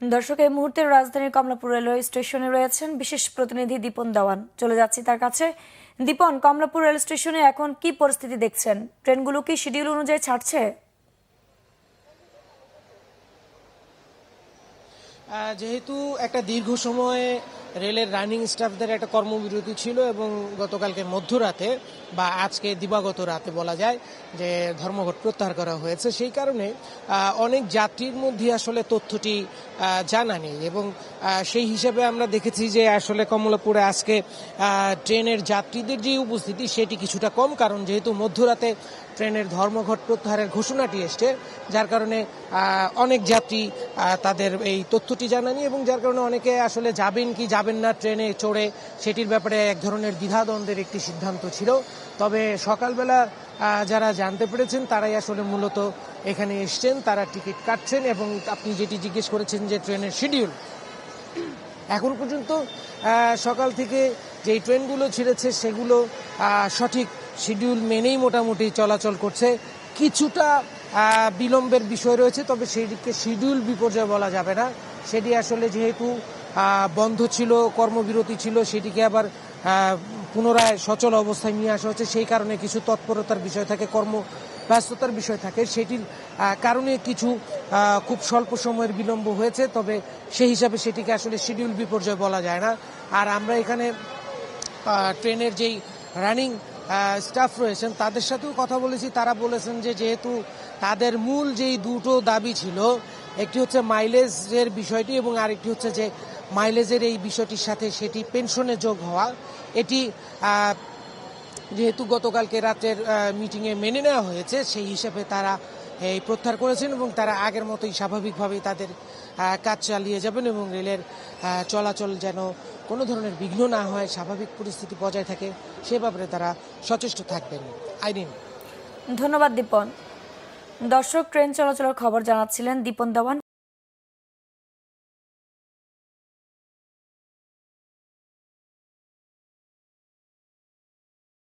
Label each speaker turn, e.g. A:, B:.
A: দর্শক, এই মুহূর্তে রাজধানীর কমলাপুর রেলওয়ে স্টেশনে রয়েছেন বিশেষ প্রতিনিধি দীপন দেওয়ান। চলে যাচ্ছি তার কাছে। দীপন, কমলাপুর রেল স্টেশনে এখন কি পরিস্থিতি দেখছেন? ট্রেনগুলো কি শিডিউল অনুযায়ী ছাড়ছে?
B: যেহেতু একটা দীর্ঘ সময় রেলের রানিং স্টাফদের একটা কর্মবিরতি ছিল এবং গতকালকে মধ্যরাতে বা আজকে দিবাগত রাতে বলা যায় যে ধর্মঘট প্রত্যাহার করা হয়েছে, সেই কারণে অনেক যাত্রীর মধ্যে আসলে তথ্যটি জানা নেই এবং সেই হিসাবে আমরা দেখেছি যে আসলে কমলাপুরে আজকে ট্রেনের যাত্রীদের যে উপস্থিতি সেটি কিছুটা কম, কারণ যেহেতু মধ্যরাতে ট্রেনের ধর্মঘট প্রত্যাহারের ঘোষণাটি এসছে, যার কারণে অনেক যাত্রী তাদের এই তথ্যটি জানানি এবং যার কারণে অনেকে আসলে যাবেন কি যাবেন না ট্রেনে চড়ে সেটির ব্যাপারে এক ধরনের দ্বিধাদ্বন্দ্বের একটি সিদ্ধান্ত ছিল। তবে সকালবেলা যারা জানতে পেরেছেন তারাই আসলে মূলত এখানে এসছেন, তারা টিকিট কাটছেন এবং আপনি যেটি জিজ্ঞেস করেছেন যে ট্রেনের শিডিউল, এখন পর্যন্ত সকাল থেকে যেই ট্রেনগুলো ছেড়েছে সেগুলো সঠিক শিডিউল মেনেই মোটামুটি চলাচল করছে। কিছুটা বিলম্বের বিষয় রয়েছে, তবে সেটিকে শিডিউল বিপর্যয় বলা যাবে না। সেটি আসলে যেহেতু বন্ধ ছিল, কর্মবিরতি ছিল, সেটিকে আবার পুনরায় সচল অবস্থায় নিয়ে আসা হচ্ছে। সেই কারণে কিছু তৎপরতার বিষয় থাকে, ব্যস্ততার বিষয় থাকে, সেটির কারণে কিছু খুব স্বল্প সময়ের বিলম্ব হয়েছে। তবে সেই হিসাবে সেটিকে আসলে শিডিউল বিপর্যয় বলা যায় না। আর আমরা এখানে ট্রেনের যেই রানিং স্টাফ রয়েছেন তাদের সাথেও কথা বলেছি, তারা বলেছেন যে যেহেতু তাদের মূল যেই দুটো দাবি ছিল, একটি হচ্ছে মাইলেজের বিষয়টি এবং আরেকটি হচ্ছে যে মাইলেজের এই বিষয়টির সাথে সেটি পেনশনে যোগ হওয়া, এটি যেহেতু গতকালকে রাতের মিটিংয়ে মেনে নেওয়া হয়েছে, সেই হিসাবে তারা এই প্রত্যাহার করেছেন এবং তারা আগের মতোই স্বাভাবিকভাবেই তাদের কাজ চালিয়ে যাবেন এবং রেলের চলাচল যেন কোনো ধরনের বিঘ্ন না হয়, স্বাভাবিক পরিস্থিতি বজায় থাকে, সে ব্যাপারে তারা সচেষ্ট থাকবেন। আইরিন,
A: ধন্যবাদ দীপন। দর্শক, ট্রেন চলাচলের খবর জানাচ্ছিলেন দীপন দেওয়ান।